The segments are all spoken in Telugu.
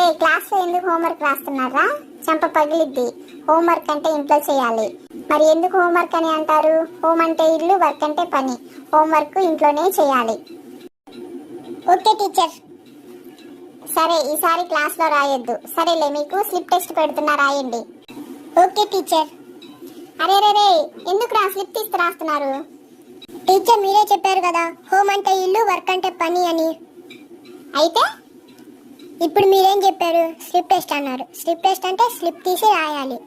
అరే క్లాస్లో ఎందుకు హోంవర్క్ రాస్తున్నారా? చెంప పగిలిద్ది. హోంవర్క్ అంటే ఇంట్లో చేయాలి. మరి ఎందుకు హోంవర్క్ అని అంటారు? హోమ్ అంటే ఇల్లు, వర్క్ అంటే పని. హోంవర్క్ ఇంట్లోనే చేయాలి. Okay teacher. సరే ఈసారి క్లాస్లో రాయొద్దు. సరేలే, మీకు స్లిప్ టెస్ట్ పెడుతున్నా, రాయండి. Okay teacher. అరే రే రే, ఎందుకు స్లిప్ తీసి రాస్తున్నారు? టీచర్ మీరే చెప్పారు కదా, హోమ్ అంటే ఇల్లు, వర్క్ అంటే పని అని. అయితే ఇప్పుడు మీరేం చెప్పారు? స్లిప్ టెస్ట్ అన్నారు. స్లిప్ టెస్ట్ అంటే స్లిప్ తీసి రాయాలి.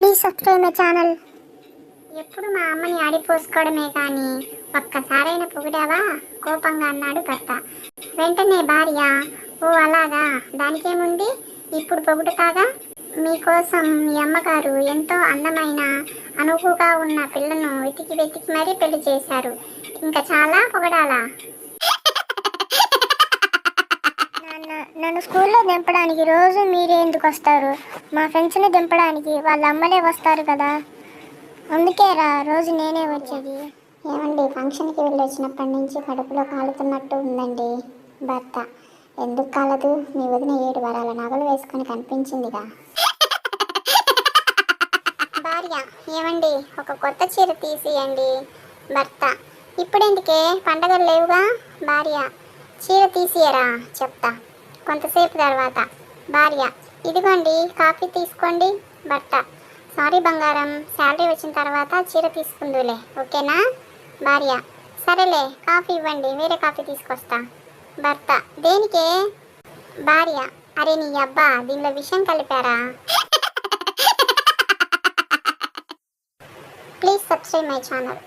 Please subscribe my channel. ఎప్పుడు మా అమ్మని ఆడిపోసుకోవడమే కానీ ఒక్కసారైనా పొగిడావా? కోపంగా అన్నాడు భర్త. వెంటనే భార్య, ఓ అలాగా, దానికేముంది, ఇప్పుడు పొగుడుతాగా. మీకోసం మీ అమ్మగారు ఎంతో అందమైన అనువుగా ఉన్న పిల్లను వెతికి వెతికి మరీ పెళ్లి చేశారు. ఇంకా చాలా పొగడాలా? నన్ను స్కూల్లో దింపడానికి రోజు మీరే ఎందుకు వస్తారు? మా ఫ్రెండ్స్ని దింపడానికి వాళ్ళ అమ్మలే వస్తారు కదా, అందుకేరా రోజు నేనే వచ్చేది. ఏమండి, ఫంక్షన్కి వెళ్ళి వచ్చినప్పటి నుంచి కడుపులో కాలుతున్నట్టు ఉందండి. భర్త, ఎందుకు కాలదు? మీ వదిన 7 వారాల నగలు వేసుకొని కనిపించిందిగా. భార్య, ఏమండి ఒక కొత్త చీర తీసియండి. భర్త, ఇప్పుడెందుకే, పండగలు లేవుగా. భార్య, చీర తీసియరా, చెప్తా కొంతసేపు తర్వాత. భార్య, ఇదిగోండి కాఫీ తీసుకోండి. భర్త, సారీ బంగారం, శాలరీ వచ్చిన తర్వాత చీర తీసుకుందులే, ఓకేనా? భార్య, సరేలే, కాఫీ ఇవ్వండి, వేరే కాఫీ తీసుకొస్తా. భర్త, దేనికే? భార్య, అరే నీ అబ్బా, దీనిలో విషయం కలిపారా? Please subscribe my channel.